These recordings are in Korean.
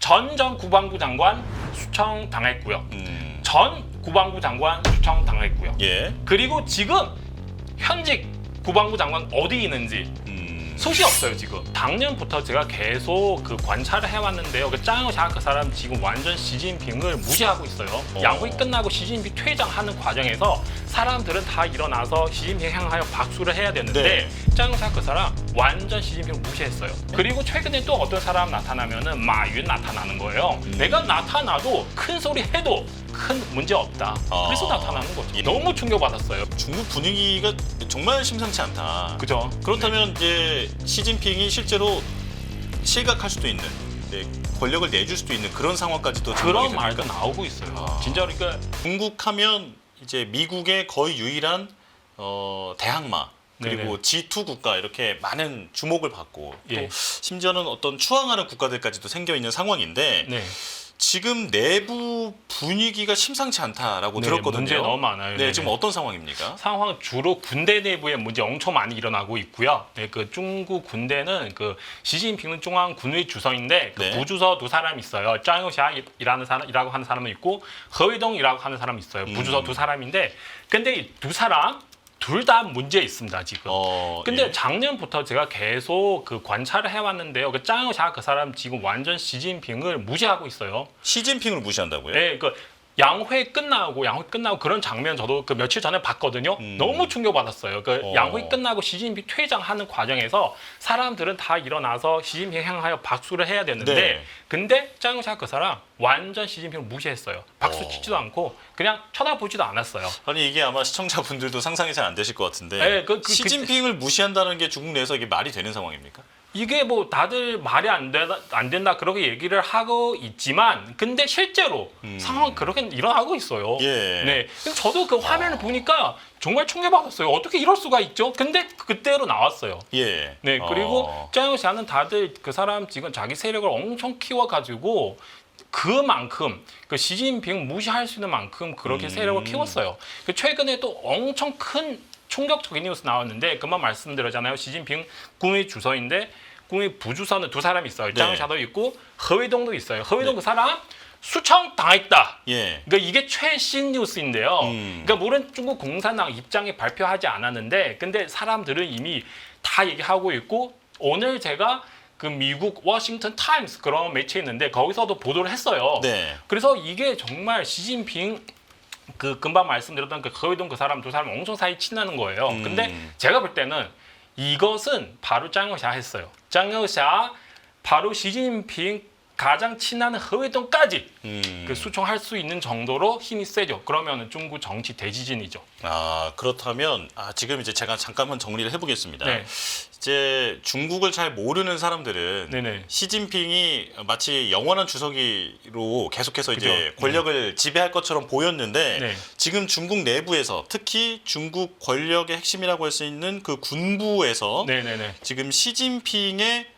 전 국방부 장관 수청당했고요. 전 국방부 장관 수청당했고요. 예. 그리고 지금 현직 국방부 장관 어디 있는지 소식이 없어요 지금. 작년부터 제가 계속 그 관찰을 해왔는데요. 그 짱샤 그 사람 지금 완전 시진핑을 무시하고 있어요. 양국이 끝나고 시진핑 퇴장하는 과정에서 사람들은 다 일어나서 시진핑 향하여 박수를 해야 되는데 짱샤 그 사람 완전 시진핑 무시했어요. 그리고 최근에 또 어떤 사람 나타나면은 마윤 나타나는 거예요. 내가 나타나도 큰 소리 해도 큰 문제 없다. 그래서 나타나는 거죠. 너무 충격받았어요. 중국 분위기가 정말 심상치 않다. 그죠? 그렇다면 이제 시진핑이 실제로 실각할 수도 있는, 권력을 내줄 수도 있는 그런 상황까지도 그런 말도 나오고 있어요. 진짜로 그러니까 중국하면 이제 미국의 거의 유일한 대항마 그리고 G2 국가 이렇게 많은 주목을 받고 또 심지어는 어떤 추앙하는 국가들까지도 생겨 있는 상황인데 지금 내부 분위기가 심상치 않다라고 들었거든요. 문제 너무 많아요. 네, 지금 어떤 상황입니까? 상황 주로 군대 내부에 문제 엄청 많이 일어나고 있고요. 그 중국 군대는 그 시진핑은 중앙 군의 주석인데 그 부주석 두 사람 있어요. 짱요샤이라고 하는 사람은 있고 허위동이라고 하는 사람이 있어요. 부주석 두 사람인데 근데 이 두 사람 둘 다 문제 있습니다 지금. 근데 작년부터 제가 계속 그 관찰을 해왔는데요. 그 짱샤 그 사람 지금 완전 시진핑을 무시하고 있어요. 시진핑을 무시한다고요? 네, 그 양회 끝나고 그런 장면 저도 그 며칠 전에 봤거든요. 너무 충격받았어요. 그 양회 끝나고 시진핑 퇴장하는 과정에서 사람들은 다 일어나서 시진핑 향하여 박수를 해야 되는데 근데 짱샤 그 사람 완전 시진핑을 무시했어요. 박수 치지도 않고 그냥 쳐다보지도 않았어요. 아니 이게 아마 시청자분들도 상상이 잘 안 되실 것 같은데 시진핑을 무시한다는 게 중국 내에서 이게 말이 되는 상황입니까? 이게 뭐 다들 말이 안 된다 그렇게 얘기를 하고 있지만 근데 실제로 상황 그렇게 일어나고 있어요. 네, 저도 그 화면을 보니까 정말 충격받았어요. 어떻게 이럴 수가 있죠? 근데 그때로 나왔어요. 네, 그리고 짱샤는 다들 그 사람 지금 자기 세력을 엄청 키워가지고 그만큼 그 시진핑 무시할 수 있는 만큼 그렇게 세력을 키웠어요. 그 최근에 또 엄청 큰 충격적인 뉴스 나왔는데 그만 말씀드렸잖아요. 시진핑 군의 주석인데 군의 부주석은 두 사람이 있어요. 짱샤도 있고 허위동도 있어요. 허위동 그 사람 수청 당했다. 그러니까 이게 최신 뉴스인데요. 그러니까 물론 중국 공산당 입장에 발표하지 않았는데 근데 사람들은 이미 다 얘기하고 있고 오늘 제가 그 미국 워싱턴 타임스 그런 매체에 있는데 거기서도 보도를 했어요. 그래서 이게 정말 시진핑 그 금방 말씀드렸던 그 허위동 그 사람 두 사람 엄청 사이 친하는 거예요. 근데 제가 볼 때는 이것은 바로 짱여샤 했어요. 짱여샤 바로 시진핑 가장 친한 허위동까지 그 수청할 수 있는 정도로 힘이 세죠. 그러면 중국 정치 대지진이죠. 그렇다면 지금 이제 제가 잠깐만 정리를 해보겠습니다. 이제 중국을 잘 모르는 사람들은 시진핑이 마치 영원한 주석이로 계속해서 이제 권력을 지배할 것처럼 보였는데 지금 중국 내부에서 특히 중국 권력의 핵심이라고 할 수 있는 그 군부에서 지금 시진핑의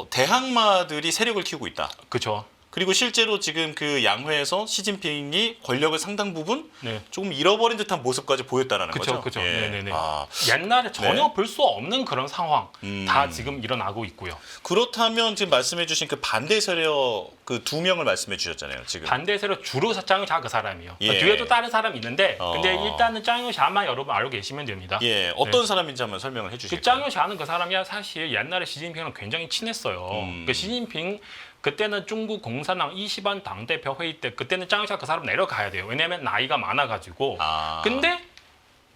대항마들이 세력을 키우고 있다. 그렇죠. 그리고 실제로 지금 그 양회에서 시진핑이 권력을 상당 부분 조금 잃어버린 듯한 모습까지 보였다라는 거죠. 그렇죠. 옛날에 전혀 볼 수 없는 그런 상황 다 지금 일어나고 있고요. 그렇다면 지금 말씀해주신 그 반대 세력 그 두 명을 말씀해 주셨잖아요. 지금 반대 세력 주로 짱요샤 그 사람이요. 뒤에도 다른 사람이 있는데 근데 일단은 짱요샤만 여러분 알고 계시면 됩니다. 어떤 사람인지 한번 설명을 해주실까요? 그 짱요샤는 그 사람이 사실 옛날에 시진핑이랑 굉장히 친했어요. 그 시진핑 그때는 중국 공산당 20원 당대표 회의 때 그때는 짱샤 그 사람 내려가야 돼요. 왜냐하면 나이가 많아가지고. 근데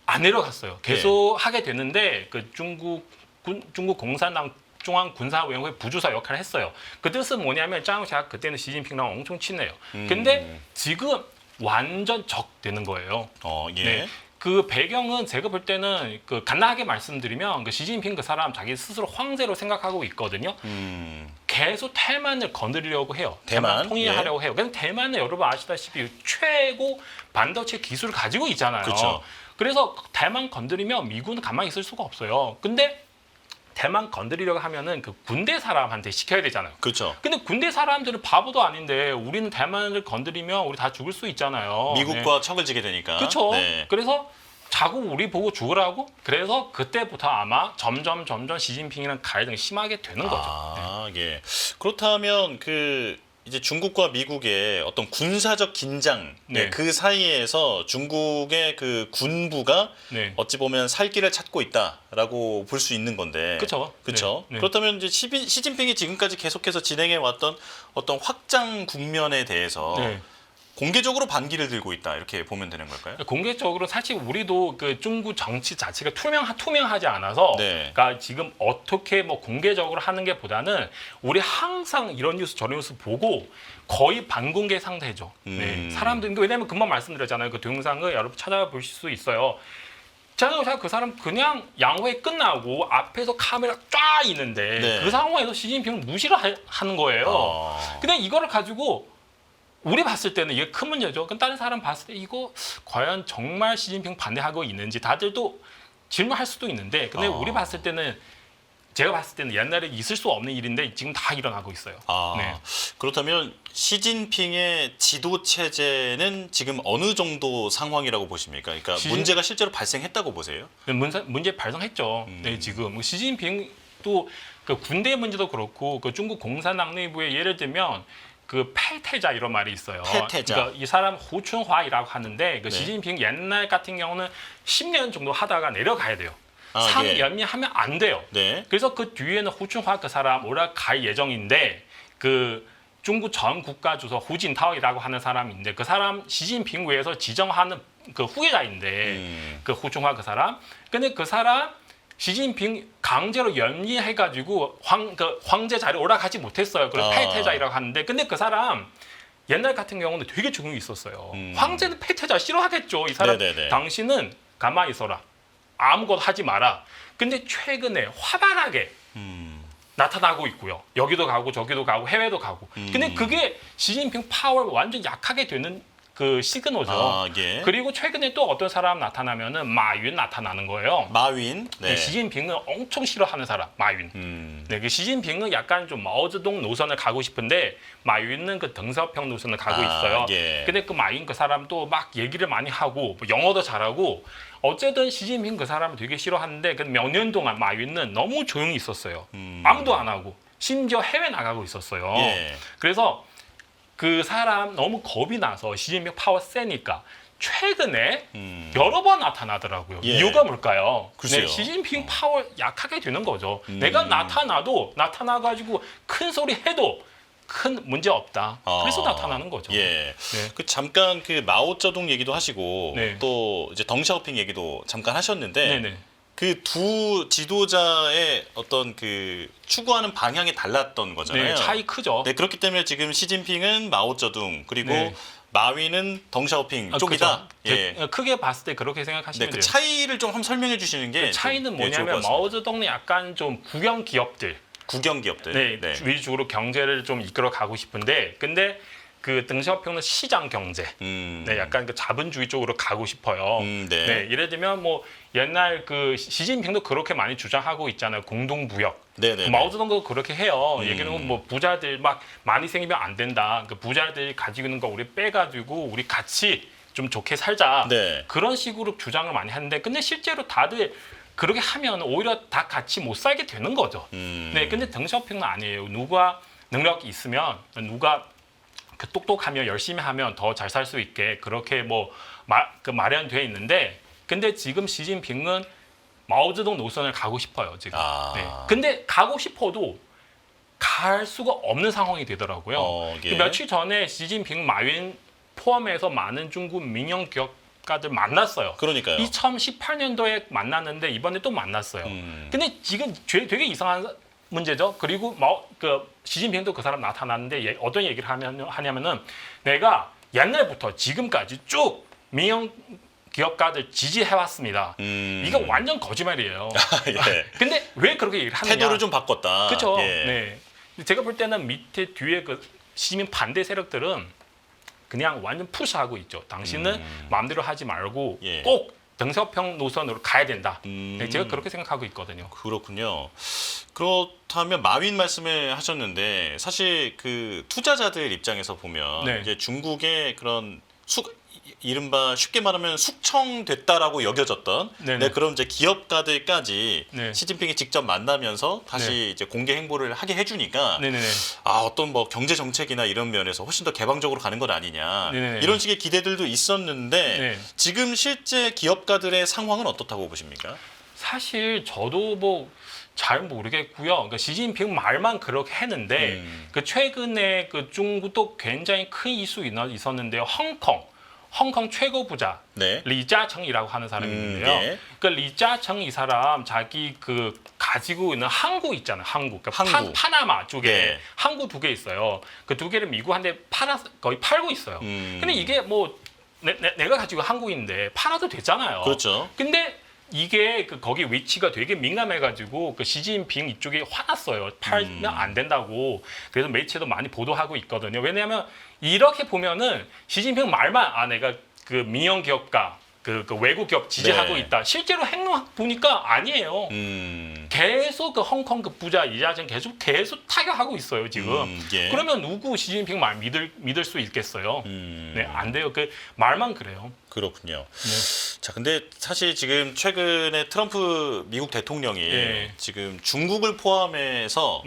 안 내려갔어요. 계속 하게 됐는데 그 중국 공산당 중앙군사委员회 부주석 역할을 했어요. 그 뜻은 뭐냐면 짱샤 그때는 시진핑랑 엄청 친해요. 근데 지금 완전 적 되는 거예요. 그 배경은 제가 볼 때는 그 간단하게 말씀드리면 그 시진핑 그 사람 자기 스스로 황제로 생각하고 있거든요. 계속 대만을 건드리려고 해요. 대만 통일하려고 해요. 근데 대만은 여러분 아시다시피 최고 반도체 기술을 가지고 있잖아요. 그래서 대만 건드리면 미국은 가만히 있을 수가 없어요. 근데 대만 건드리려고 하면은 그 군대 사람한테 시켜야 되잖아요. 근데 군대 사람들은 바보도 아닌데 우리는 대만을 건드리면 우리 다 죽을 수 있잖아요. 미국과 척을 지게 되니까. 그래서 자꾸 우리 보고 죽으라고? 그래서 그때부터 아마 점점 시진핑이랑 갈등이 심하게 되는 거죠. 그렇다면 그 이제 중국과 미국의 어떤 군사적 긴장 네. 그 사이에서 중국의 그 군부가 네. 어찌 보면 살 길을 찾고 있다라고 볼 수 있는 건데. 그렇죠. 그렇죠. 네. 네. 그렇다면 이제 시진핑이 지금까지 계속해서 진행해 왔던 어떤 확장 국면에 대해서 네. 공개적으로 반기를 들고 있다 이렇게 보면 되는 걸까요? 공개적으로 사실 우리도 그 중국 정치 자체가 투명하지 않아서, 네. 그러니까 지금 어떻게 뭐 공개적으로 하는 게 보다는 우리 항상 이런 뉴스 저런 뉴스 보고 거의 반공개 상태죠. 네. 사람들 왜냐면 금방 말씀드렸잖아요. 그 동영상을 여러분 찾아보실 수 있어요. 제가 그 사람 그냥 양회 끝나고 앞에서 카메라 쫙 있는데 네. 그 상황에서 시진핑을 무시를 하는 거예요. 근데 이거를 가지고 우리 봤을 때는 이게 큰 문제죠. 그럼 다른 사람 봤을 때 이거 과연 정말 시진핑 반대하고 있는지 다들도 질문할 수도 있는데, 근데 우리 봤을 때는, 제가 봤을 때는 옛날에 있을 수 없는 일인데 지금 다 일어나고 있어요. 네. 그렇다면 시진핑의 지도 체제는 지금 어느 정도 상황이라고 보십니까? 그러니까 문제가 실제로 발생했다고 보세요? 문제 발생했죠. 네, 지금 시진핑도 그 군대 문제도 그렇고 그 중국 공산당 내부에 예를 들면 그 패퇴자 이런 말이 있어요. 패퇴자. 그러니까 이 사람 호춘화이라고 하는데 그 네. 시진핑 옛날 같은 경우는 10년 정도 하다가 내려가야 돼요. 상연미하면 안 돼요. 네. 그래서 그 뒤에는 호춘화 그 사람 올라갈 예정인데, 그 중국 전 국가 주석 후진타오이라고 하는 사람인데 그 사람 시진핑 외에서 지정하는 그 후계자인데 그 호춘화 그 사람. 근데 그 사람 시진핑 강제로 연리해가지고 황제 자리에 올라가지 못했어요. 그래서 패퇴자이라고 하는데, 근데 그 사람 옛날 같은 경우는 되게 적용이 있었어요. 황제는 패퇴자 싫어하겠죠. 이 사람 네네네. 당신은 가만히 있어라. 아무것도 하지 마라. 근데 최근에 화발하게 나타나고 있고요. 여기도 가고 저기도 가고 해외도 가고. 근데 그게 시진핑 파워를 완전 약하게 되는 그 시그널이죠. 예. 그리고 최근에 또 어떤 사람 나타나면은 마윈 나타나는 거예요. 마윈. 네. 시진핑은 엄청 싫어하는 사람, 마윈. 네, 그 시진핑은 약간 좀 마오쩌둥 노선을 가고 싶은데 마윈은 그 덩샤오평 노선을 가고 있어요. 예. 근데 그 마윈 그 사람도 막 얘기를 많이 하고 뭐 영어도 잘하고, 어쨌든 시진핑 그 사람을 되게 싫어하는데 그 몇 년 동안 마윈은 너무 조용히 있었어요. 아무도 안 하고 심지어 해외 나가고 있었어요. 예. 그래서 그 사람 너무 겁이 나서 시진핑 파워 세니까 최근에 여러 번 나타나더라고요. 예. 이유가 뭘까요? 글쎄요. 네, 시진핑 파워 약하게 되는 거죠. 내가 나타나가지고 큰 소리 해도 큰 문제 없다. 그래서 나타나는 거죠. 예. 네. 그 잠깐 그 마오쩌둥 얘기도 하시고 네. 또 이제 덩샤오핑 얘기도 잠깐 하셨는데 네네. 그 두 지도자의 어떤 그 추구하는 방향이 달랐던 거잖아요. 네, 차이 크죠. 네, 그렇기 때문에 지금 시진핑은 마오쩌둥 그리고 네. 마윈은 덩샤오핑 쪽이다. 그렇죠. 예. 크게 봤을 때 그렇게 생각하시면 네, 그 돼요. 차이를 좀 한번 설명해 주시는 게 그 차이는 좀, 예, 좋을 것 뭐냐면 같습니다. 마오쩌둥은 약간 좀 국영 기업들, 국영 기업들. 네, 위주로 경제를 좀 이끌어 가고 싶은데, 근데 그 덩샤오평은 시장 경제, 네, 약간 그 자본주의 쪽으로 가고 싶어요. 네. 네, 예를 들면 뭐 옛날 그 시진핑도 그렇게 많이 주장하고 있잖아요. 공동부역. 네네. 마오쩌둥도 그렇게 해요. 얘기는 뭐 부자들 막 많이 생기면 안 된다. 그 부자들이 가지고 있는 거 우리 빼가지고 우리 같이 좀 좋게 살자. 네. 그런 식으로 주장을 많이 하는데, 근데 실제로 다들 그렇게 하면 오히려 다 같이 못 살게 되는 거죠. 네, 근데 덩샤오핑은 아니에요. 누가 능력이 있으면, 누가 그 똑똑하면 열심히 하면 더 잘 살 수 있게 그렇게 뭐 마련돼 있는데, 근데 지금 시진핑은 마오쩌둥 노선을 가고 싶어요 지금. 네. 근데 가고 싶어도 갈 수가 없는 상황이 되더라고요. 예. 며칠 전에 시진핑 마윈 포함해서 많은 중국 민영 기업가들 만났어요. 그러니까요. 2018년도에 만났는데 이번에 또 만났어요. 근데 지금 되게 이상한 문제죠. 그리고 시진핑도 그 사람 나타났는데 어떤 얘기를 하냐면은 내가 옛날부터 지금까지 쭉 민영 기업가들 지지해왔습니다. 이거 완전 거짓말이에요. 예. 근데 왜 그렇게 얘기를 하느냐? 태도를 좀 바꿨다. 그렇죠. 예. 네. 제가 볼 때는 밑에 뒤에 그 시민 반대 세력들은 그냥 완전 푸시하고 있죠. 당신은 마음대로 하지 말고 예. 꼭 덩샤오평 노선으로 가야 된다. 네, 제가 그렇게 생각하고 있거든요. 그렇군요. 그렇다면 마윈 말씀을 하셨는데 사실 그 투자자들 입장에서 보면 네. 이제 중국의 그런 이른바 쉽게 말하면 숙청됐다라고 여겨졌던 그런 이제 기업가들까지 시진핑이 직접 만나면서 다시 이제 공개 행보를 하게 해주니까 어떤 뭐 경제 정책이나 이런 면에서 훨씬 더 개방적으로 가는 것 아니냐 이런 식의 기대들도 있었는데 지금 실제 기업가들의 상황은 어떻다고 보십니까? 사실 저도 뭐 잘 모르겠고요. 그러니까 시진핑 말만 그렇게 했는데 그 최근에 그 중국도 굉장히 큰 이슈 있었는데요. 홍콩 최고 부자 리자청이라고 하는 사람이 있는데요. 그 리자청 이 사람 자기 그 가지고 있는 항구 있잖아요. 항구. 그러니까 파나마 쪽에 항구 2개 있어요. 그 2개를 미국한테 거의 팔고 있어요. 근데 이게 뭐 내가 가지고 항구인데 팔아도 되잖아요. 그렇죠. 근데 이게 거기 위치가 되게 민감해가지고 그 시진핑 이쪽에 화났어요. 팔면 안 된다고. 그래서 매체도 많이 보도하고 있거든요. 왜냐하면 이렇게 보면은 시진핑 말만 내가 그 민영 기업가 그 외국 기업 지지하고 있다. 실제로 행동 보니까 아니에요. 계속 그 홍콩 그 부자 이자정 계속 타격하고 있어요 지금. 그러면 누구 시진핑 말 믿을 수 있겠어요? 네, 안 돼요. 그 말만 그래요. 그렇군요. 자, 근데 사실 지금 최근에 트럼프 미국 대통령이 지금 중국을 포함해서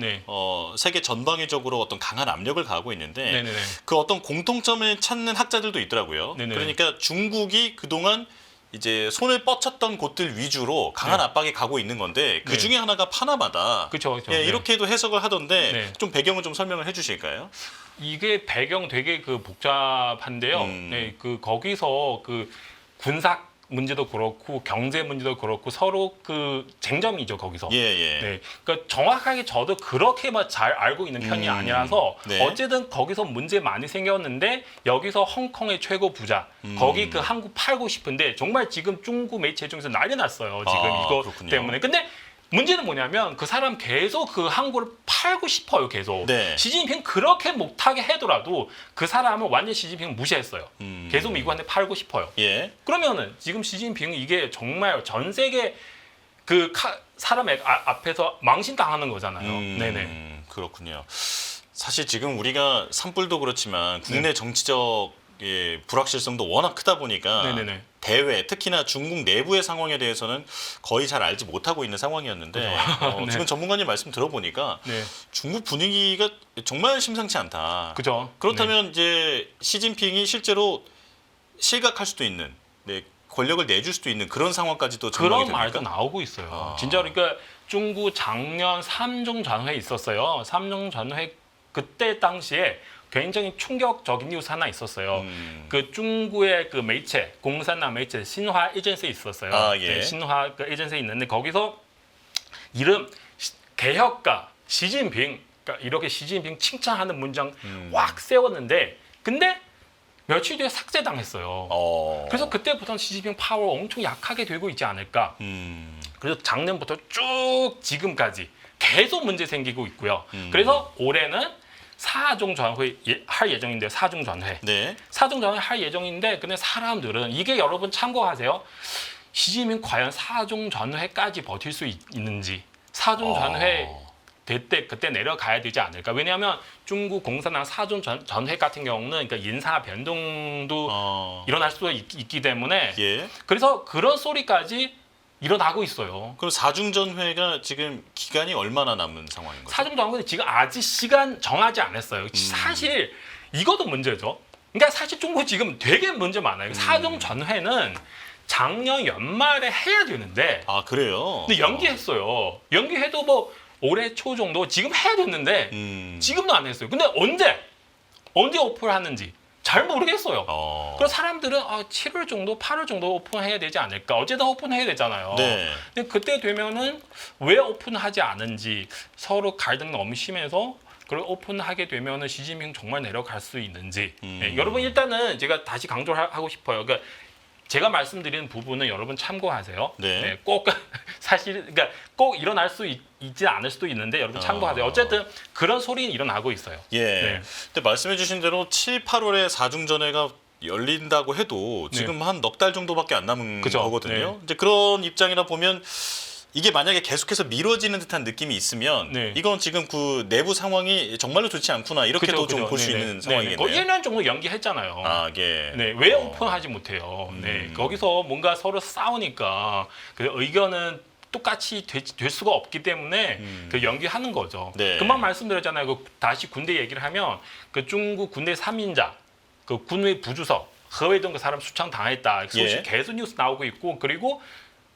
세계 전방위적으로 어떤 강한 압력을 가하고 있는데 그 어떤 공통점을 찾는 학자들도 있더라고요. 그러니까 중국이 그동안 이제 손을 뻗쳤던 곳들 위주로 강한 압박이 가고 있는 건데 그 중에 하나가 파나마다. 그렇죠. 이렇게도 해석을 하던데 좀 배경을 좀 설명을 해주실까요? 이게 배경 되게 그 복잡한데요. 그 거기서 그 군사 문제도 그렇고 경제 문제도 그렇고 서로 그 쟁점이죠 거기서. 그러니까 정확하게 저도 그렇게 막 잘 알고 있는 편이 아니라서 어쨌든 거기서 문제 많이 생겼는데 여기서 홍콩의 최고 부자 거기 그 항구 팔고 싶은데 정말 지금 중국 매체 중에서 난리 났어요 지금 이거 그렇군요. 때문에. 근데 문제는 뭐냐면 그 사람 계속 그 항구를 팔고 싶어요 계속. 시진핑 그렇게 못하게 하더라도 그 사람은 완전 시진핑 무시했어요. 계속 미국한테 팔고 싶어요. 그러면은 지금 시진핑은 이게 정말 전 세계 그 사람 앞에서 망신당하는 거잖아요. 그렇군요. 사실 지금 우리가 산불도 그렇지만 국내 정치적 불확실성도 워낙 크다 보니까 대외 특히나 중국 내부의 상황에 대해서는 거의 잘 알지 못하고 있는 상황이었는데 지금 전문가님 말씀 들어보니까 중국 분위기가 정말 심상치 않다. 그렇다면 이제 시진핑이 실제로 실각할 수도 있는 권력을 내줄 수도 있는 그런 상황까지도 전망이 됩니까? 그런 말도 나오고 있어요. 진짜로 그러니까 중국 작년 3중 전회 있었어요. 3중 전회 그때 당시에 굉장히 충격적인 뉴스 하나 있었어요. 그 중국의 그 매체, 공산당 매체 신화 에이전시 있었어요. 신화 그 에이전시 있는데 거기서 이름 개혁가 시진핑 그러니까 이렇게 시진핑 칭찬하는 문장 확 세웠는데 근데 며칠 뒤에 삭제당했어요. 그래서 그때부터 시진핑 파워 엄청 약하게 되고 있지 않을까. 그래서 작년부터 쭉 지금까지 계속 문제 생기고 있고요. 그래서 올해는 4중 전회 할 예정인데 4중 전회. 4중 전회 할 예정인데 근데 사람들은 이게 여러분 참고하세요. 시진핑 과연 4중 전회까지 버틸 수 있는지 4중 전회 그때 내려가야 되지 않을까. 왜냐하면 중국 공산당 4중 전회 같은 경우는 그러니까 인사 변동도 일어날 수도 있기 때문에 그래서 그런 소리까지 일어나고 있어요. 그럼 4중 전회가 지금 기간이 얼마나 남은 상황인 거죠? 4중 전회는 지금 아직 시간 정하지 않았어요. 사실 이것도 문제죠. 그러니까 사실 중국 지금 되게 문제 많아요. 4중 전회는 작년 연말에 해야 되는데 그래요? 근데 연기했어요. 연기해도 뭐 올해 초 정도 지금 해야 됐는데 지금도 안 했어요. 근데 언제 오픈하는지 잘 모르겠어요. 그래서 사람들은 7월 정도, 8월 정도 오픈해야 되지 않을까. 어쨌든 오픈해야 되잖아요. 근데 그때 되면은 왜 오픈하지 않은지 서로 갈등 너무 심해서 그걸 오픈하게 되면은 시진핑 정말 내려갈 수 있는지. 여러분 일단은 제가 다시 강조하고 싶어요. 그러니까 제가 말씀드리는 부분은 여러분 참고하세요. 꼭 사실 그러니까 꼭 일어날 수 있지 않을 수도 있는데 여러분 참고하세요. 어쨌든 그런 소리는 일어나고 있어요. 근데 말씀해주신 대로 7, 8월에 4중 전회가 열린다고 해도 지금 한 넉 달 정도밖에 안 남은 거거든요. 이제 그런 입장이라 보면 이게 만약에 계속해서 미뤄지는 듯한 느낌이 있으면 네. 이건 지금 그 내부 상황이 정말로 좋지 않구나 이렇게도 좀 볼 수 있는 상황이겠네요. 뭐 1년 정도 연기했잖아요. 아, 예. 네, 왜 오픈하지 못해요? 네, 거기서 뭔가 서로 싸우니까 그 의견은 똑같이 될 수가 없기 때문에 그 연기하는 거죠. 네. 금방 말씀드렸잖아요. 그 다시 군대 얘기를 하면 그 중국 군대 3인자, 그 군의 부주석, 허웨이동 그 사람 수창 당했다. 소식 예. 계속 뉴스 나오고 있고 그리고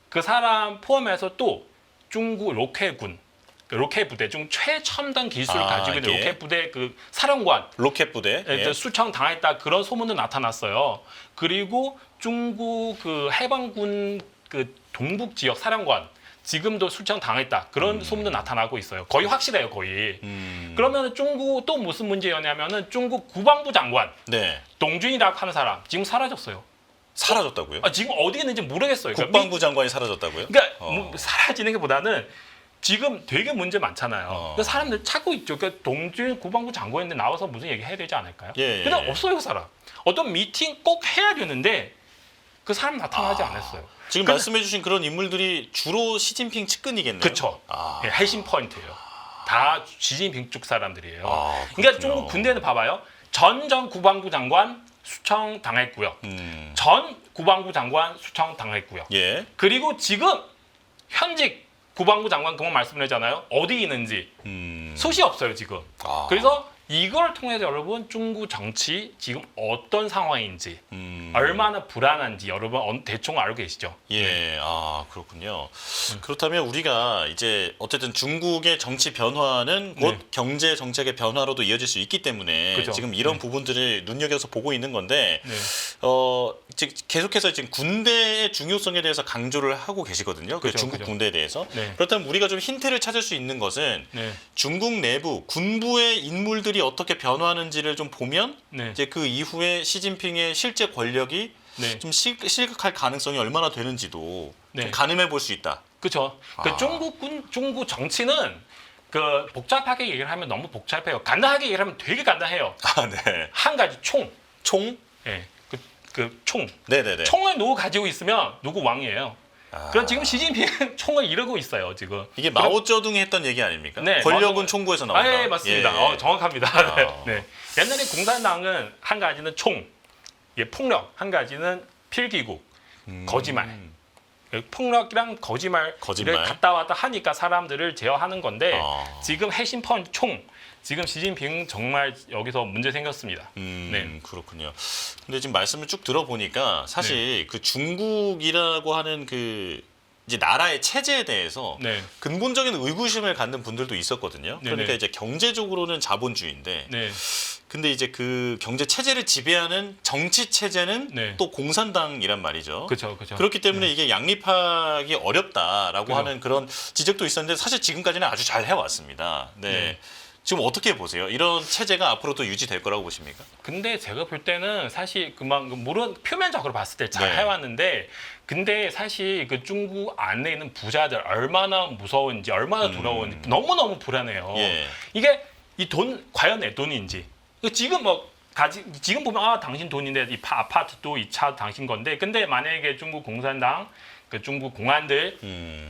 그 사람 포함해서 또 중국 로켓군, 그 로켓 부대 중 최첨단 기술을 가지고 있는 예. 로켓 부대 그 사령관 로켓 부대 예. 수청 당했다 그런 소문도 나타났어요. 그리고 중국 그 해방군 그 동북 지역 사령관 지금도 수청 당했다 그런 소문도 나타나고 있어요. 거의 확실해요, 거의. 그러면 중국 또 무슨 문제였냐면은 중국 국방부 장관 네. 동준이라고 하는 사람 지금 사라졌어요. 사라졌다고요? 지금 어디 있는지 모르겠어요. 국방부 장관이 사라졌다고요? 그러니까 뭐 사라지는 게 보다는 지금 되게 문제 많잖아요. 그러니까 사람들 찾고 있죠. 그러니까 동준 국방부 장관인데 나와서 무슨 얘기 해야 되지 않을까요? 예, 근데 예. 없어요, 그 사람. 어떤 미팅 꼭 해야 되는데 그 사람 나타나지 않았어요. 지금 말씀해주신 그런 인물들이 주로 시진핑 측근이겠네요. 그렇죠. 아. 예, 핵심 포인트예요. 다 시진핑 쪽 사람들이에요. 그렇군요. 그러니까 중국 군대는 봐봐요. 전 국방부 장관 수청 당했고요. 전 국방부 장관 수청 당했고요. 예. 그리고 지금 현직 국방부 장관 그만 말씀드렸잖아요. 어디 있는지 소식 없어요 지금. 그래서 이걸 통해서 여러분 중국 정치 지금 어떤 상황인지 얼마나 불안한지 여러분 대충 알고 계시죠? 예, 그렇군요. 그렇다면 우리가 이제 어쨌든 중국의 정치 변화는 곧 네. 경제 정책의 변화로도 이어질 수 있기 때문에 그죠. 지금 이런 부분들을 눈여겨서 보고 있는 건데 네. 계속해서 지금 군대의 중요성에 대해서 강조를 하고 계시거든요. 그 그죠, 중국 그죠. 군대에 대해서. 네. 그렇다면 우리가 좀 힌트를 찾을 수 있는 것은 네. 중국 내부 군부의 인물들이 어떻게 변화하는지를 좀 보면 네. 이제 그 이후에 시진핑의 실제 권력이 네. 좀 실각할 가능성이 얼마나 되는지도 네. 좀 가늠해 볼 수 있다. 그렇죠. 그 중국 정치는 그 복잡하게 얘기를 하면 너무 복잡해요. 간단하게 얘기를 하면 되게 간단해요. 네. 한 가지 총. 총? 예. 그 총. 네네네. 총을 누구 가지고 있으면 누구 왕이에요. 그럼 지금 시진핑은 총을 이루고 있어요 지금. 이게 마오쩌둥이 했던 얘기 아닙니까? 네, 권력은 총구에서 나온다. 예, 맞습니다. 예, 예. 정확합니다. 네. 옛날에 공산당은 한 가지는 총, 폭력, 한 가지는 필기구, 거짓말. 폭력이랑 거짓말을 갔다 왔다 하니까 사람들을 제어하는 건데 지금 핵심 펀 총. 지금 시진핑 정말 여기서 문제 생겼습니다. 네. 그렇군요. 근데 지금 말씀을 쭉 들어보니까 사실 그 중국이라고 하는 그 이제 나라의 체제에 대해서 네. 근본적인 의구심을 갖는 분들도 있었거든요. 그러니까 네네. 이제 경제적으로는 자본주의인데 네. 근데 이제 그 경제 체제를 지배하는 정치 체제는 네. 또 공산당이란 말이죠. 그렇죠. 그렇기 때문에 이게 양립하기 어렵다라고 그죠. 하는 그런 지적도 있었는데 사실 지금까지는 아주 잘 해왔습니다. 네. 지금 어떻게 보세요? 이런 체제가 앞으로도 유지될 거라고 보십니까? 근데 제가 볼 때는 사실 물론 표면적으로 봤을 때 잘 네. 해왔는데 근데 사실 그 중국 안에 있는 부자들 얼마나 무서운지 얼마나 두려운지 너무너무 불안해요. 예. 이게 이 돈 과연 내 돈인지 지금 지금 보면 당신 돈인데 이 아파트도 이 차 당신 건데 근데 만약에 중국 공산당 그 중국 공안들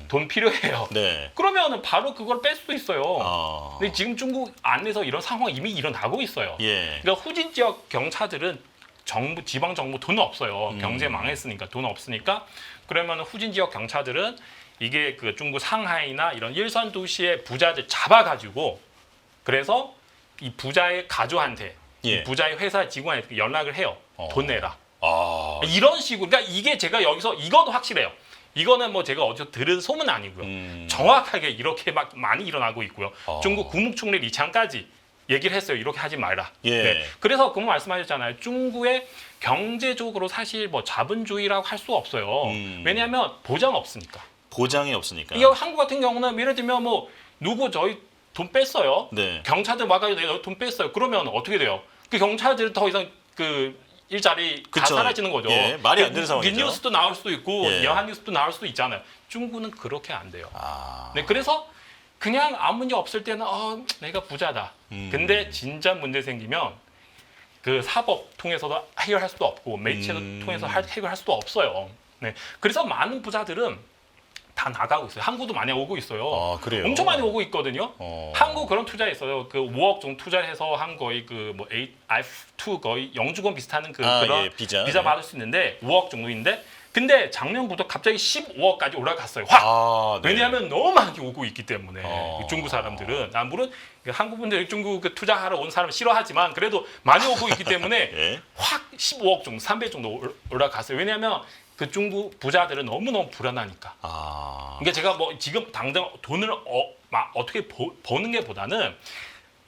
돈 필요해요. 네. 그러면 바로 그걸 뺄 수도 있어요. 근데 지금 중국 안에서 이런 상황이 이미 일어나고 있어요. 예. 그러니까 후진 지역 경찰들은 지방 정부 돈 없어요. 경제 망했으니까 돈 없으니까 그러면 후진 지역 경찰들은 이게 그 중국 상하이나 이런 일선 도시의 부자들 잡아가지고 그래서 이 부자의 가족한테 이 부자의 회사 직원한테 연락을 해요. 돈 내라. 이런 식으로 그러니까 이게 제가 여기서 이건 확실해요. 이거는 뭐 제가 어디서 들은 소문 아니고요. 정확하게 이렇게 막 많이 일어나고 있고요. 중국 국무총리 리창까지 얘기를 했어요. 이렇게 하지 말라. 예. 네. 그래서 그분 말씀하셨잖아요. 중국의 경제적으로 사실 뭐 자본주의라고 할 수 없어요. 왜냐하면 보장 없으니까. 보장이 없으니까. 이거 한국 같은 경우는 예를 들면 뭐 누구 저희 돈 뺐어요. 네. 경찰들 와가지고 내가 돈 뺐어요. 그러면 어떻게 돼요? 그 경찰들은 더 이상 그 일자리 다 그쵸. 사라지는 거죠. 예, 말이 안 되는 상황이죠. 뉴스도 나올 수도 있고 예. 여한 뉴스도 나올 수도 있잖아요. 중국은 그렇게 안 돼요. 네, 그래서 그냥 아무 문제 없을 때는 내가 부자다. 근데 진짜 문제 생기면 그 사법 통해서도 해결할 수도 없고 매체도 통해서 해결할 수도 없어요. 네, 그래서 많은 부자들은 다 나가고 있어요. 한국도 많이 오고 있어요. 아, 그래요? 엄청 많이 오고 있거든요. 한국 그런 투자 있어요. 그 5억 정도 투자해서 한 거의 그 뭐 F2 거의 영주권 비슷한 그런 예, 비자 받을 수 있는데 5억 정도인데 근데 작년부터 갑자기 15억까지 올라갔어요. 확. 네. 왜냐하면 너무 많이 오고 있기 때문에 중국 사람들은 물론 한국 분들 중국 그 투자하러 온 사람 싫어하지만 그래도 많이 오고 있기 때문에 예. 확 15억 정도, 3배 정도 올라갔어요. 왜냐하면 그 중국 부자들은 너무너무 불안하니까. 그러니까 제가 뭐 지금 당장 돈을 어떻게 버는 게 보다는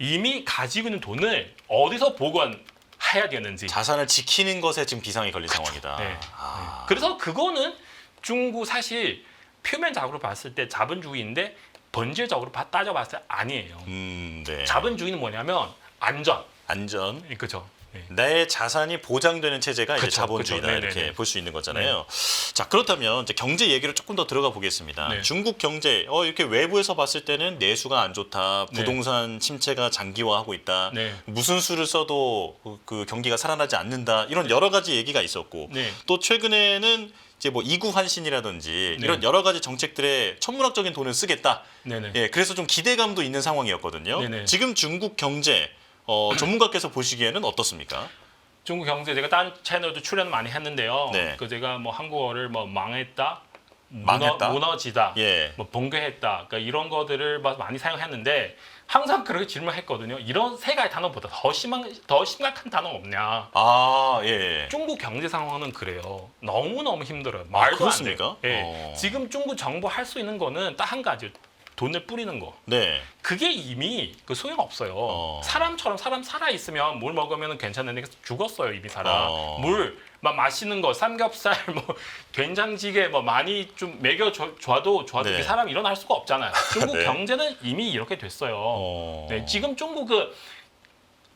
이미 가지고 있는 돈을 어디서 보관해야 되는지. 자산을 지키는 것에 지금 비상이 걸린 상황이다. 네. 그래서 그거는 중국 사실 표면적으로 봤을 때 자본주의인데 본질적으로 따져봤을 때 아니에요. 네. 자본주의는 뭐냐면 안전. 그렇죠. 네. 내 자산이 보장되는 체제가 이제 자본주의다 이렇게 볼 수 있는 거잖아요. 자, 그렇다면 이제 경제 얘기로 조금 더 들어가 보겠습니다. 네. 중국 경제 이렇게 외부에서 봤을 때는 내수가 안 좋다, 부동산 침체가 장기화하고 있다, 무슨 수를 써도 그 경기가 살아나지 않는다 이런 여러 가지 얘기가 있었고 또 최근에는 이제 뭐 이구 환신이라든지 이런 여러 가지 정책들에 천문학적인 돈을 쓰겠다. 예, 그래서 좀 기대감도 있는 상황이었거든요. 지금 중국 경제 전문가께서 보시기에는 어떻습니까? 중국 경제 제가 다른 채널도 출연 많이 했는데요. 그 제가 뭐 한국어를 뭐 망했다, 무너지다, 뭐 붕괴했다, 그러니까 이런 것들을 많이 사용했는데 항상 그렇게 질문했거든요. 이런 세 가지 단어보다 더 심각한 단어 없냐? 중국 경제 상황은 그래요. 너무 힘들어요. 말도 안 돼요. 지금 중국 정부 할 수 있는 거는 딱 한 가지. 돈을 뿌리는 거. 그게 이미 그 소용 없어요. 사람처럼 사람 살아 있으면 물 먹으면 괜찮은데 죽었어요 이미 사람. 물, 막 맛있는 거, 삼겹살, 뭐 된장찌개, 뭐 많이 좀 먹여 줘도 그 사람 일어날 수가 없잖아요. 중국 경제는 이미 이렇게 됐어요. 지금 중국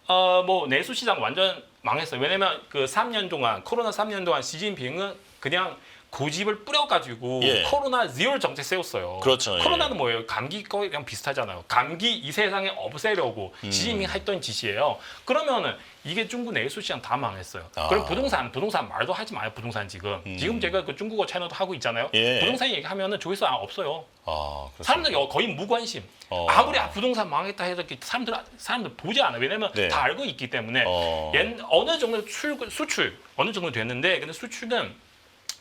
뭐 내수 시장 완전 망했어요. 왜냐면 그 3년 동안 코로나 3년 동안 시진핑은 그냥 고집을 뿌려가지고 코로나 제로 정책 세웠어요. 그렇죠. 코로나는 뭐예요? 감기 거랑 비슷하잖아요. 감기 이 세상에 없애려고 시진핑이 했던 짓이에요. 그러면은 이게 중국 내수 시장 다 망했어요. 그럼 부동산 말도 하지 마요. 부동산 지금 제가 그 중국어 채널도 하고 있잖아요. 부동산 얘기하면은 조회수 없어요. 사람들 거의 무관심. 아무리 부동산 망했다 해도 사람들 보지 않아요. 왜냐면 다 알고 있기 때문에 어느 정도 수출 어느 정도 됐는데 근데 수출은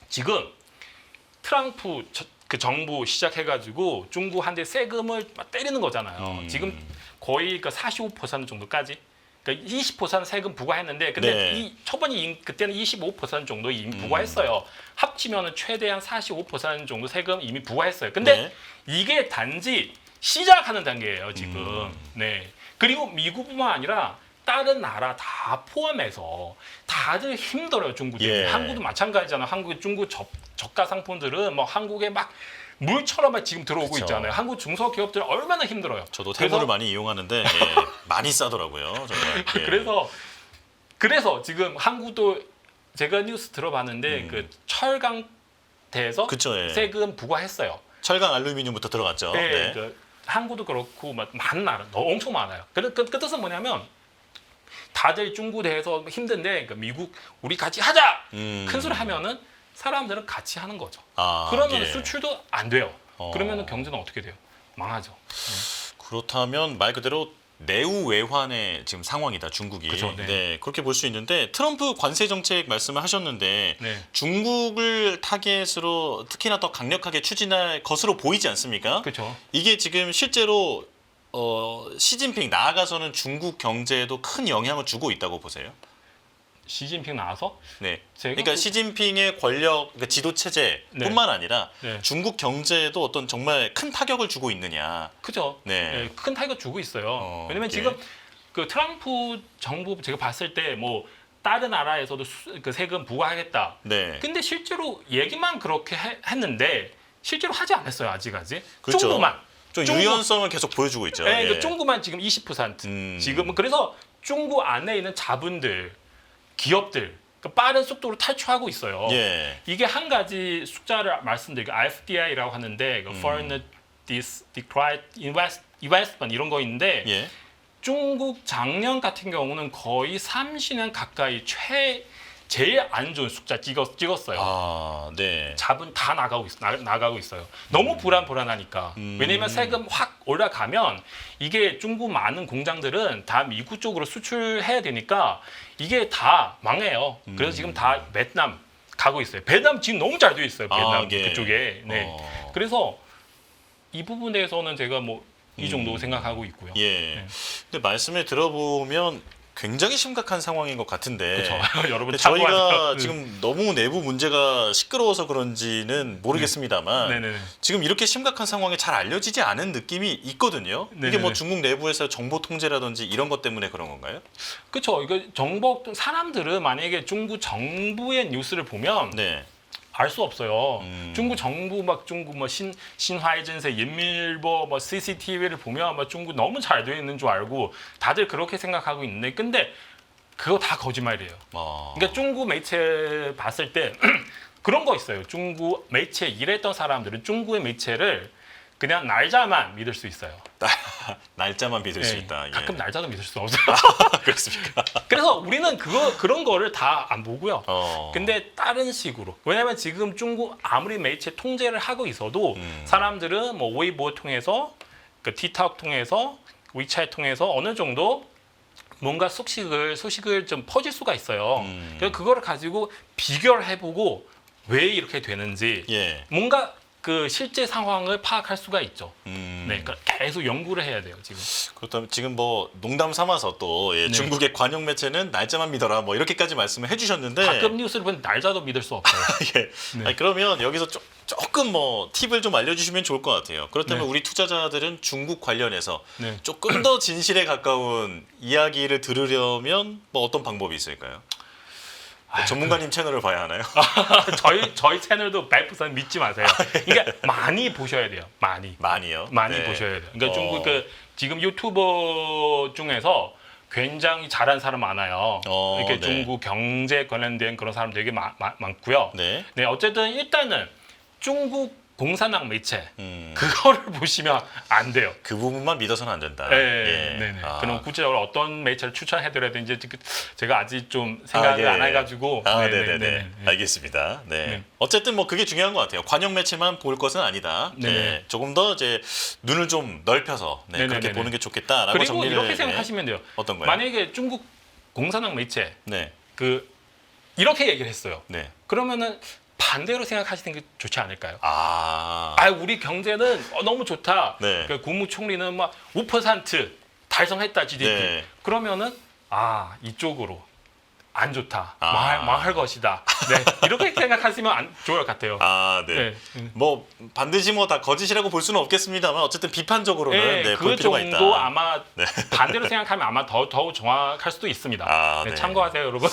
지금 트럼프 그 정부 시작해가지고 중국한테 세금을 막 때리는 거잖아요. 지금 거의 그 45% 정도까지. 그러니까 20% 세금 부과했는데 근데 초반에 그때는 25% 정도 이미 부과했어요. 합치면은 최대한 45% 정도 세금 이미 부과했어요. 근데 이게 단지 시작하는 단계예요 지금. 그리고 미국뿐만 아니라 다른 나라 다 포함해서 다들 힘들어요 중국 때문에. 한국도 마찬가지잖아요. 한국 중국 저가 상품들은 뭐 한국에 막 물처럼 막 지금 들어오고 있잖아요. 한국 중소기업들 얼마나 힘들어요. 저도 태무를 많이 이용하는데 많이 싸더라고요. 정말. 그래서 지금 한국도 제가 뉴스 들어봤는데 그 철강대에서 세금 부과했어요. 철강 알루미늄부터 들어갔죠. 그 한국도 그렇고 많은 나라 엄청 많아요. 그 뜻은 뭐냐면 다들 중국에 대해서 힘든데 미국 우리 같이 하자 큰 소리 하면은 사람들은 같이 하는 거죠. 그러면 수출도 안 돼요. 그러면 경제는 어떻게 돼요? 망하죠. 그렇다면 말 그대로 내후외환의 지금 상황이다 중국이. 그렇게 볼 수 있는데 트럼프 관세 정책 말씀을 하셨는데 중국을 타겟으로 특히나 더 강력하게 추진할 것으로 보이지 않습니까? 이게 지금 실제로 시진핑 나아가서는 중국 경제에도 큰 영향을 주고 있다고 보세요? 시진핑 나와서? 그러니까 시진핑의 권력, 그러니까 지도 체제뿐만 아니라 중국 경제에도 어떤 정말 큰 타격을 주고 있느냐? 큰 타격 주고 있어요. 왜냐면 지금 그 트럼프 정부 제가 봤을 때 뭐 다른 나라에서도 그 세금 부과하겠다. 근데 실제로 얘기만 그렇게 했는데 실제로 하지 않았어요 아직까지. 중국만. 좀 유연성을 계속 보여주고 있죠. 중국만 지금 20%. 지금 그래서 중국 안에 있는 자본들, 기업들 빠른 속도로 탈출하고 있어요. 이게 한 가지 숫자를 말씀드리고 FDI라고 하는데 Foreign Direct Investment 이런 거 있는데 중국 작년 같은 경우는 거의 30년 가까이 제일 안 좋은 숫자 찍었어요. 아, 네. 자본 다 나가고 있어요. 너무 불안하니까. 왜냐면 세금 확 올라가면 이게 중국 많은 공장들은 다 미국 쪽으로 수출해야 되니까 이게 다 망해요. 그래서 지금 다 베트남 가고 있어요. 베트남 지금 너무 잘 돼 있어요. 베트남 예. 그쪽에. 네. 그래서 이 부분에서는 제가 뭐 이 정도 생각하고 있고요. 예. 네. 근데 말씀을 들어보면 굉장히 심각한 상황인 것 같은데. 그렇죠. 여러분 근데 저희가 참고하세요. 지금 너무 내부 문제가 시끄러워서 그런지는 모르겠습니다만 네네네. 지금 이렇게 심각한 상황이 잘 알려지지 않은 느낌이 있거든요. 이게 네네네. 뭐 중국 내부에서 정보 통제라든지 이런 것 때문에 그런 건가요? 그렇죠. 이거 정보 사람들은 만약에 중국 정부의 뉴스를 보면 네. 알 수 없어요. 중국 정부 막 중국 뭐 신화이전세, 인민일보, 뭐 CCTV를 보면 막 중국 너무 잘 되어 있는 줄 알고 다들 그렇게 생각하고 있는데 근데 그거 다 거짓말이에요. 그러니까 중국 매체 봤을 때 그런 거 있어요. 중국 매체 일했던 사람들은 중국의 매체를 그냥 날짜만 믿을 수 있어요. 날짜만 믿을 수 네, 있다. 예. 가끔 날짜도 믿을 수 없어요. 그렇습니까? 그래서 우리는 그런 거를 다 안 보고요. 어. 근데 다른 식으로. 왜냐면 지금 중국 아무리 매체 통제를 하고 있어도 사람들은 뭐 웨이보 통해서 그 틱톡 통해서 위챗 통해서 어느 정도 뭔가 소식을 좀 퍼질 수가 있어요. 그래서 그거를 가지고 비교를 해보고 왜 이렇게 되는지 예. 뭔가 그 실제 상황을 파악할 수가 있죠. 음. 네, 그러니까 계속 연구를 해야 돼요 지금. 그렇다면 지금 뭐 농담 삼아서 또 예, 네. 중국의 관영 매체는 날짜만 믿어라 뭐 이렇게까지 말씀을 해주셨는데 가끔 뉴스를 보면 날짜도 믿을 수 없어요. 예. 네. 아니, 그러면 여기서 조금 뭐 팁을 좀 알려주시면 좋을 것 같아요. 그렇다면 네. 우리 투자자들은 중국 관련해서 네. 조금 더 진실에 가까운 이야기를 들으려면 뭐 어떤 방법이 있을까요? 전문가님 채널을 봐야 하나요? 저희 채널도 100% 믿지 마세요. 그러니까 많이 보셔야 돼요. 많이요. 많이 네. 보셔야 돼요. 그러니까 중국 지금 유튜버 중에서 굉장히 잘하는 사람 많아요. 이렇게 네. 중국 경제 관련된 그런 사람 되게 많고요. 네. 네, 어쨌든 일단은 중국 공산당 매체 음. 그거를 보시면 안 돼요. 그 부분만 믿어서는 안 된다. 네, 예. 네, 네. 아. 그럼 구체적으로 어떤 매체를 추천해드려야 되는지 제가 아직 좀 생각을 예. 안 해가지고. 네네네. 알겠습니다. 네. 네. 어쨌든 뭐 그게 중요한 것 같아요. 관영 매체만 볼 것은 아니다. 네네. 네. 조금 더 이제 눈을 좀 넓혀서 네, 그렇게 네네네네. 보는 게 좋겠다라고 그리고 정리를 이렇게 생각하시면 돼요. 어떤 거요? 만약에 중국 공산당 매체 네. 이렇게 얘기를 했어요. 네. 그러면은 반대로 생각하시는 게 좋지 않을까요? 아. 우리 경제는 너무 좋다. 네. 그 국무총리는 막 5% 달성했다 GDP. 네. 그러면은 이쪽으로 안 좋다. 아. 망할 것이다. 네. 이렇게 생각하시면 좋을 것 같아요. 네. 뭐 반드시 뭐 다 거짓이라고 볼 수는 없겠습니다만 어쨌든 비판적으로는 볼 그 필요가 정도 있다. 아마 네. 반대로 생각하면 아마 더 정확할 수도 있습니다. 네. 참고하세요, 여러분.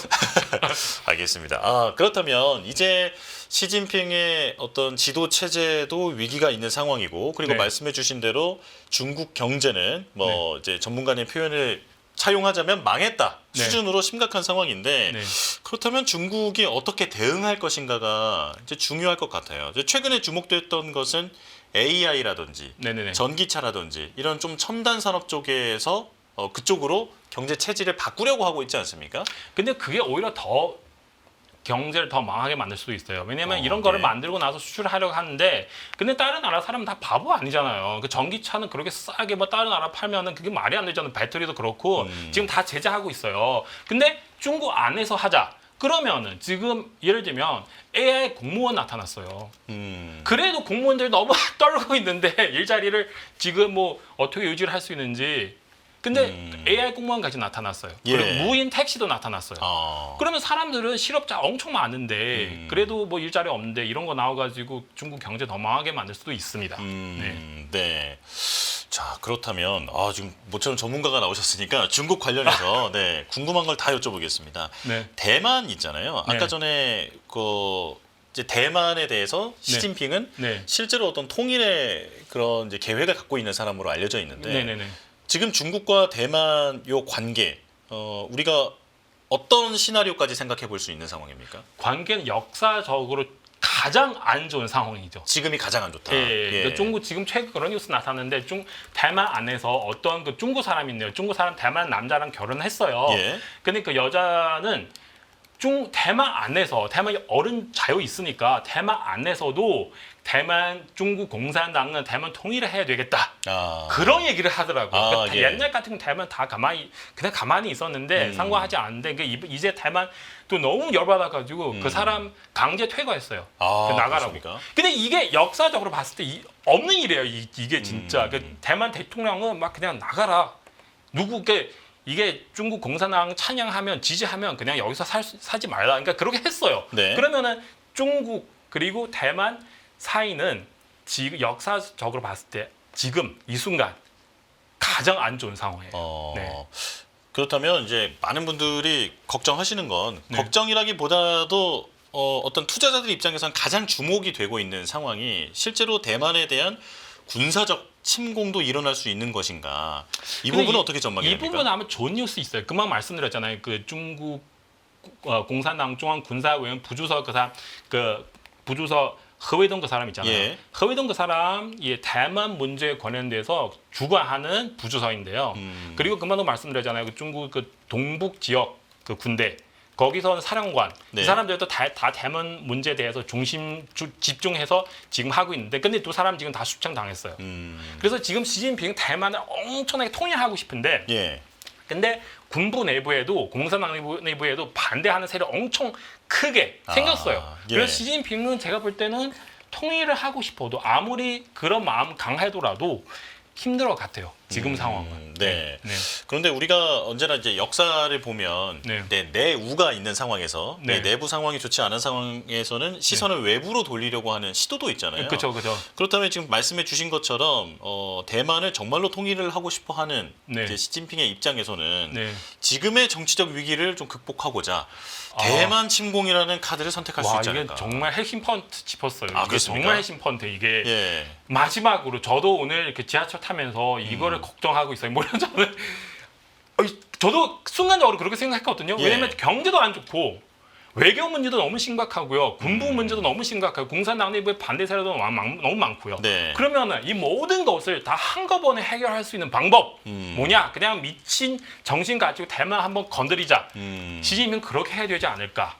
알겠습니다. 그렇다면 이제 시진핑의 어떤 지도 체제도 위기가 있는 상황이고 그리고 네. 말씀해주신 대로 중국 경제는 뭐 이제 전문가님 표현을 차용하자면 망했다 네. 수준으로 심각한 상황인데 네. 그렇다면 중국이 어떻게 대응할 것인가가 이제 중요할 것 같아요. 이제 최근에 주목됐던 것은 AI라든지 네네네. 전기차라든지 이런 좀 첨단 산업 쪽에서 그쪽으로 경제 체질을 바꾸려고 하고 있지 않습니까? 근데 그게 오히려 더 경제를 더 망하게 만들 수도 있어요. 왜냐면 이런 거를 네. 만들고 나서 수출을 하려고 하는데 근데 다른 나라 사람은 다 바보 아니잖아요. 그 전기차는 그렇게 싸게 뭐 다른 나라 팔면은 그게 말이 안 되잖아요. 배터리도 그렇고 지금 다 제재하고 있어요. 근데 중국 안에서 하자. 그러면은 지금 예를 들면 AI 공무원 나타났어요. 그래도 공무원들 너무 떨고 있는데 일자리를 지금 뭐 어떻게 유지를 할 수 있는지 근데 AI 공무원까지 나타났어요. 그리고 예. 무인 택시도 나타났어요. 그러면 사람들은 실업자 엄청 많은데 그래도 뭐 일자리 없는데 이런 거 나와가지고 중국 경제 더 망하게 만들 수도 있습니다. 네. 자 그렇다면 지금 모처럼 전문가가 나오셨으니까 중국 관련해서 네, 궁금한 걸 다 여쭤보겠습니다. 네. 대만 있잖아요. 아까 네. 전에 이제 대만에 대해서 시진핑은 네. 실제로 어떤 통일의 그런 이제 계획을 갖고 있는 사람으로 알려져 있는데 네네네. 지금 중국과 대만 요 관계 우리가 어떤 시나리오까지 생각해 볼 수 있는 상황입니까? 관계는 역사적으로 가장 안 좋은 상황이죠. 지금이 가장 안 좋다. 그러니까 중국 지금 최근 그런 뉴스 나타났는데 대만 안에서 어떤 그 중국 사람이 있네요. 중국 사람 대만 남자랑 결혼했어요. 예. 근데 그 여자는 대만 안에서 대만이 어른 자유 있으니까 대만 안에서도 대만 중국 공산당은 대만 통일을 해야 되겠다. 그런 얘기를 하더라고요. 그러니까 예. 옛날 같으면 대만 다 그냥 가만히 있었는데 상관하지 않는데 이제 대만 또 너무 열받아가지고 그 사람 강제 퇴거했어요. 나가라고. 그렇습니까? 근데 이게 역사적으로 봤을 때 없는 일이에요. 이게 진짜 대만 대통령은 막 그냥 나가라. 이게 중국 공산당 찬양하면 지지하면 그냥 여기서 사지 말라. 그러니까 그렇게 했어요. 네. 그러면은 중국 그리고 대만 사이는 지금 역사적으로 봤을 때 지금 이 순간 가장 안 좋은 상황이에요. 네. 그렇다면 이제 많은 분들이 걱정하시는 건 네. 걱정이라기보다도 어떤 투자자들 입장에서는 가장 주목이 되고 있는 상황이 실제로 대만에 대한 군사적 침공도 일어날 수 있는 것인가? 이 부분은 어떻게 전망이 됩니까? 이 부분은 아마 좋은 뉴스 있어요. 금방 말씀드렸잖아요. 그 중국 공산당 중앙군사위원 부주석 부주석 허웨동 그 사람 있잖아요. 예. 허웨동 그 사람 대만 문제에 관련돼서 주관하는 부주석인데요. 그리고 금방도 말씀드렸잖아요. 그 중국 그 동북 지역 그 군대 거기서는 사령관 네. 이 사람들도 다 대만 문제에 대해서 집중해서 지금 하고 있는데 근데 두 사람 지금 다 숙청당했어요. 그래서 지금 시진핑 대만을 엄청나게 통일하고 싶은데 예. 근데 군부 내부에도 공산당 내부에도 반대하는 세력이 엄청 크게 생겼어요. 예. 그래서 시진핑은 제가 볼 때는 통일을 하고 싶어도 아무리 그런 마음 강해도라도 힘들 것 같아요. 지금 상황은. 네. 그런데 우리가 언제나 이제 역사를 보면 내우가 있는 상황에서 내부 상황이 좋지 않은 상황에서는 시선을 외부로 돌리려고 하는 시도도 있잖아요. 그렇죠. 그렇다면 지금 말씀해 주신 것처럼 대만을 정말로 통일을 하고 싶어하는 이제 시진핑의 입장에서는 지금의 정치적 위기를 좀 극복하고자 대만 침공이라는 카드를 선택할 수 있지 않을까. 이게 정말 핵심 포인트 짚었어요. 이게 그렇습니까? 정말 핵심 포인트. 이게 예. 마지막으로 저도 오늘 이렇게 지하철 타면서 이거를 걱정하고 있어요. 물론 저도 순간적으로 그렇게 생각했거든요. 왜냐면 경제도 안 좋고 외교 문제도 너무 심각하고요. 군부 문제도 너무 심각하고 공산당 내부의 반대 세력도 너무 많고요. 그러면 이 모든 것을 다 한꺼번에 해결할 수 있는 방법 뭐냐? 그냥 미친 정신 가지고 대만 한번 건드리자. 시진핑은 그렇게 해야 되지 않을까?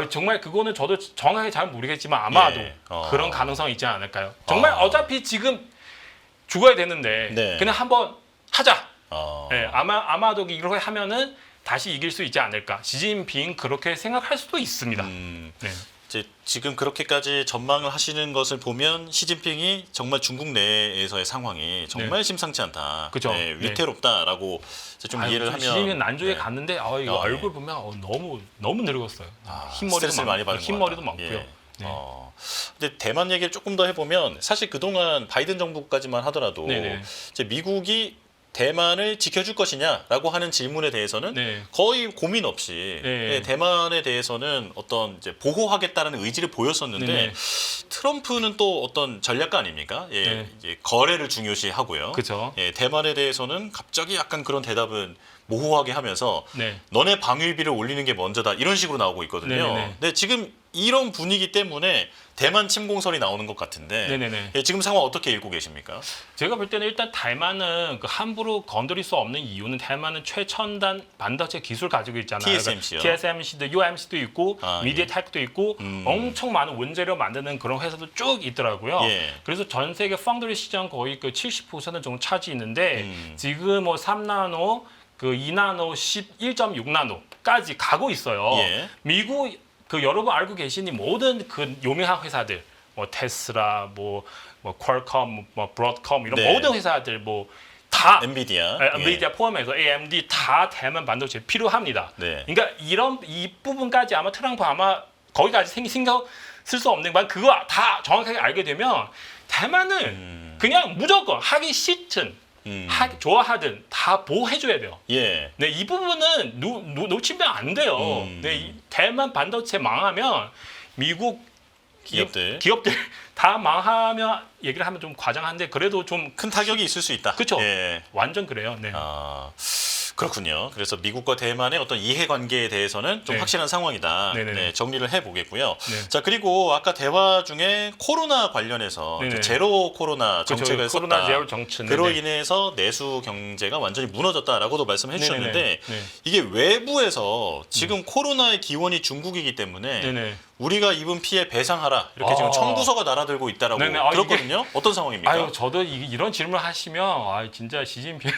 정말 그거는 저도 정확하게 잘 모르겠지만 아마도 그런 가능성이 있지 않을까요? 정말 어차피 지금 죽어야 되는데 그냥 한번 하자. 아마도 이렇게 하면은 다시 이길 수 있지 않을까. 시진핑 그렇게 생각할 수도 있습니다. 이제 지금 그렇게까지 전망을 하시는 것을 보면 시진핑이 정말 중국 내에서의 상황이 정말 심상치 않다. 그렇죠. 위태롭다라고 좀 이해를 하면. 시진핑은 난주에 갔는데 이거 얼굴 보면 너무 늙었어요. 흰머리도 많이 받은 흰머리도 많고요. 근데 대만 얘기를 조금 더 해보면 사실 그동안 바이든 정부까지만 하더라도 이제 미국이 대만을 지켜줄 것이냐라고 하는 질문에 대해서는 거의 고민 없이 대만에 대해서는 어떤 이제 보호하겠다는 의지를 보였었는데 트럼프는 또 어떤 전략가 아닙니까? 이제 거래를 중요시하고요. 대만에 대해서는 갑자기 약간 그런 대답은 모호하게 하면서 너네 방위비를 올리는 게 먼저다 이런 식으로 나오고 있거든요. 근데 지금 이런 분위기 때문에 대만 침공설이 나오는 것 같은데 지금 상황 어떻게 읽고 계십니까? 제가 볼 때는 일단 대만은 함부로 건드릴 수 없는 이유는 대만은 최첨단 반도체 기술 가지고 있잖아요. TSMC요. TSMC도 UMC도 있고 미디어텍도 있고 엄청 많은 원재료 만드는 그런 회사도 쭉 있더라고요. 그래서 전 세계 펑더리 시장 거의 70% 정도 차지있는데 지금 3나노, 2나노, 1.6나노까지 가고 있어요. 미국 여러분 알고 계시니 모든 유명한 회사들 테슬라, 퀄컴, 브로드컴 이런 모든 회사들 다 엔비디아 포함해서 AMD 다 대만 반도체 필요합니다. 그러니까 이 부분까지 아마 트럼프 거기까지 신경 쓸 수 없는 건 그거 다 정확하게 알게 되면 대만은 그냥 무조건 하기 싫든 좋아하든 다 보호해줘야 돼요. 이 부분은 놓치면 안 돼요. 이 대만 반도체 망하면 미국 기업들 다 망하면 얘기를 하면 좀 과장한데 그래도 좀 큰 타격이 있을 수 있다. 그렇죠. 완전 그래요. 그렇군요. 그래서 미국과 대만의 어떤 이해관계에 대해서는 좀 네. 확실한 상황이다. 네네네. 네, 정리를 해보겠고요. 네. 자, 그리고 아까 대화 중에 코로나 관련해서 네네. 제로 코로나 정책을 그렇죠. 코로나 썼다. 제로 정책. 그로 네네. 인해서 내수 경제가 완전히 무너졌다라고도 말씀해 주셨는데 네네네. 네. 이게 외부에서 지금 코로나의 기원이 중국이기 때문에 네네. 우리가 입은 피해 배상하라 이렇게 지금 청구서가 날아들고 있다라고 네네. 아, 들었거든요. 어떤 상황입니까? 아유, 저도 이런 질문 하시면 진짜 시진핑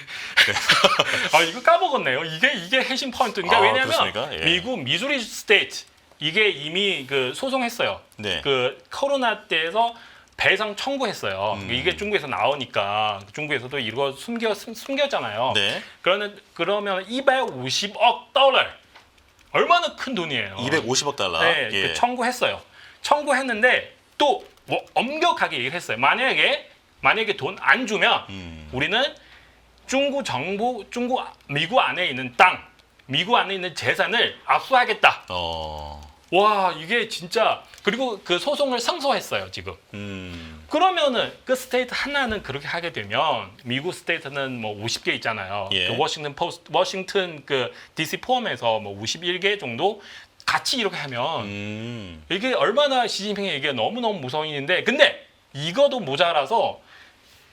이거 까먹었네요. 이게 핵심 포인트인가? 왜냐하면 그렇습니까? 예. 미국 미주리 스테이트 이게 이미 그 소송했어요. 네. 그 코로나 때에서 배상 청구했어요. 이게 중국에서 나오니까 중국에서도 이거 숨겼잖아요. 네. 그러면 250억 달러 얼마나 큰 돈이에요. 250억 달러. 네, 예. 그 청구했어요. 청구했는데 또 뭐 엄격하게 얘기를 했어요. 만약에 돈 안 주면 우리는 중국 정부, 미국 안에 있는 땅, 미국 안에 있는 재산을 압수하겠다. 와, 이게 진짜 그리고 그 소송을 승소했어요, 지금. 그러면은 그 스테이트 하나는 그렇게 하게 되면 미국 스테이트는 뭐 50개 있잖아요. 예. 그 워싱턴 그 DC 포함해서 뭐 51개 정도 같이 이렇게 하면 이게 얼마나 시진핑의 얘기가 너무너무 무서운 일인데 근데 이거도 모자라서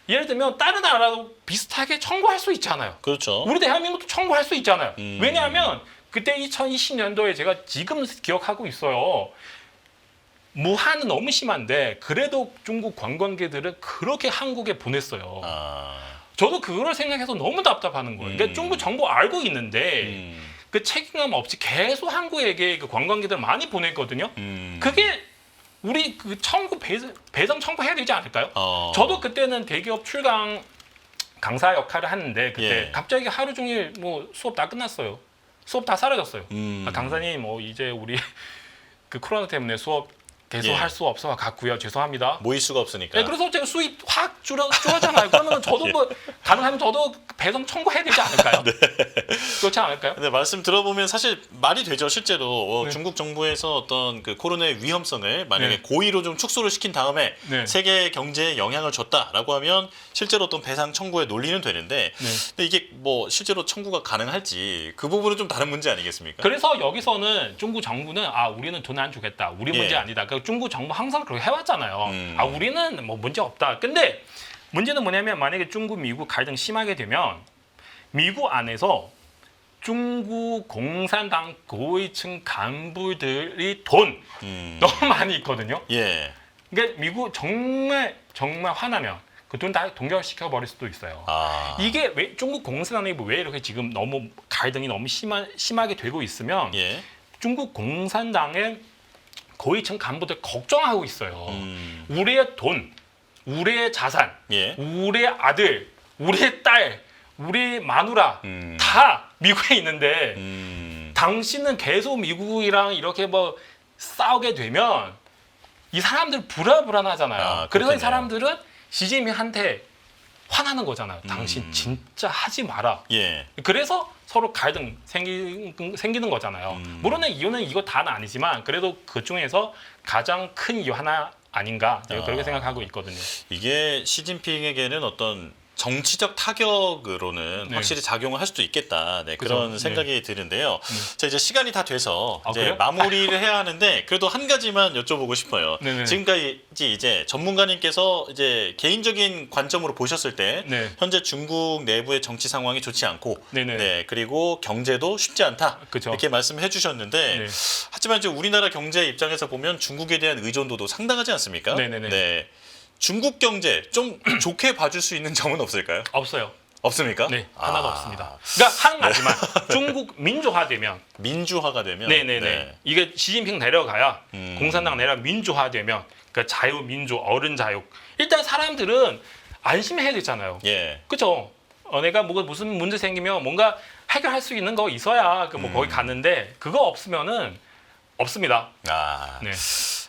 예를 들면 다른 나라도 비슷하게 청구할 수 있잖아요. 그렇죠. 우리 대한민국도 청구할 수 있잖아요. 왜냐하면 그때 2020년도에 제가 지금 기억하고 있어요. 무한은 너무 심한데 그래도 중국 관광객들은 그렇게 한국에 보냈어요. 저도 그걸 생각해서 너무 답답하는 거예요. 그러니까 중국 정부 알고 있는데 그 책임감 없이 계속 한국에게 그 관광객들 많이 보냈거든요. 그게 우리 그 배상 청구해야 되지 않을까요? 저도 그때는 대기업 출강 강사 역할을 하는데 그때 예. 갑자기 하루 종일 뭐 수업 다 끝났어요. 수업 다 사라졌어요. 강사님 이제 우리 그 코로나 때문에 수업 계속 예. 할 수 없어 갖고요. 죄송합니다. 모일 수가 없으니까. 네, 그래서 제가 수입 확 줄었잖아요. 그러면 저도 뭐 가능하면 저도 배상 청구해야 되지 않을까요? 네. 그렇지 않을까요? 근데 말씀 들어보면 사실 말이 되죠. 실제로 네. 중국 정부에서 어떤 그 코로나의 위험성을 만약에 네. 고의로 좀 축소를 시킨 다음에 네. 세계 경제에 영향을 줬다라고 하면 실제로 어떤 배상 청구의 논리는 되는데 근데 이게 뭐 실제로 청구가 가능할지 그 부분은 좀 다른 문제 아니겠습니까? 그래서 여기서는 중국 정부는 우리는 돈 안 주겠다. 우리 문제 예. 아니다. 그 중국 정부 항상 그렇게 해왔잖아요. 우리는 뭐 문제 없다. 근데 문제는 뭐냐면 만약에 중국 미국 갈등 심하게 되면 미국 안에서 중국 공산당 고위층 간부들이 돈 너무 많이 있거든요. 예. 그러니까 미국 정말 화나면 그 돈 다 동결시켜 버릴 수도 있어요. 이게 왜 중국 공산당이 왜 이렇게 지금 너무 갈등이 너무 심하게 되고 있으면 예. 중국 공산당의 고위층 간부들 걱정하고 있어요. 우리의 돈, 우리의 자산, 예. 우리의 아들, 우리의 딸, 우리 마누라 다 미국에 있는데 당신은 계속 미국이랑 이렇게 뭐 싸우게 되면 이 사람들 불안하잖아요. 그래서 이 사람들은 시진핑한테 화나는 거잖아요. 당신 진짜 하지 마라. 예. 그래서 서로 갈등 생기는 거잖아요. 물론 이유는 이거 다는 아니지만 그래도 그 중에서 가장 큰 이유 하나 아닌가 제가 그렇게 생각하고 있거든요. 이게 시진핑에게는 어떤 정치적 타격으로는 네. 확실히 작용을 할 수도 있다. 네, 그런 그죠. 생각이 드는데요. 자, 이제 시간이 다 돼서 이제 그래요? 마무리를 해야 하는데 그래도 한 가지만 여쭤보고 싶어요. 네네. 지금까지 이제 전문가님께서 이제 개인적인 관점으로 보셨을 때 네. 현재 중국 내부의 정치 상황이 좋지 않고 네네. 네, 그리고 경제도 쉽지 않다. 그죠. 이렇게 말씀해 주셨는데 네. 하지만 이제 우리나라 경제 입장에서 보면 중국에 대한 의존도도 상당하지 않습니까? 네네네. 네. 중국 경제 좀 좋게 봐줄 수 있는 점은 없을까요? 없어요. 없습니까? 네, 하나도 없습니다. 그러니까 한 가지만 중국 민주화되면 민주화가 되면 네네네. 네. 이게 시진핑 내려가야 공산당 내려 민주화되면 그 자유민주 어른자육 일단 사람들은 안심해야 되잖아요. 예. 그렇죠. 내가 무슨 문제 생기면 뭔가 해결할 수 있는 거 있어야 그 뭐 거기 갔는데 그거 없으면은 없습니다. 네.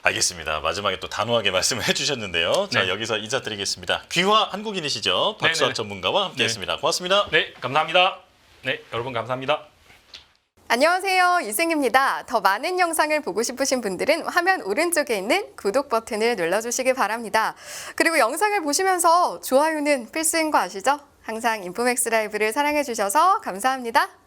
알겠습니다. 마지막에 또 단호하게 말씀을 해주셨는데요. 자, 네. 여기서 인사드리겠습니다. 귀화 한국인이시죠? 박수학 네네. 전문가와 함께했습니다. 고맙습니다. 네, 감사합니다. 네, 여러분 감사합니다. 안녕하세요. 이승입니다. 더 많은 영상을 보고 싶으신 분들은 화면 오른쪽에 있는 구독 버튼을 눌러주시기 바랍니다. 그리고 영상을 보시면서 좋아요는 필수인 거 아시죠? 항상 인포맥스 라이브를 사랑해 주셔서 감사합니다.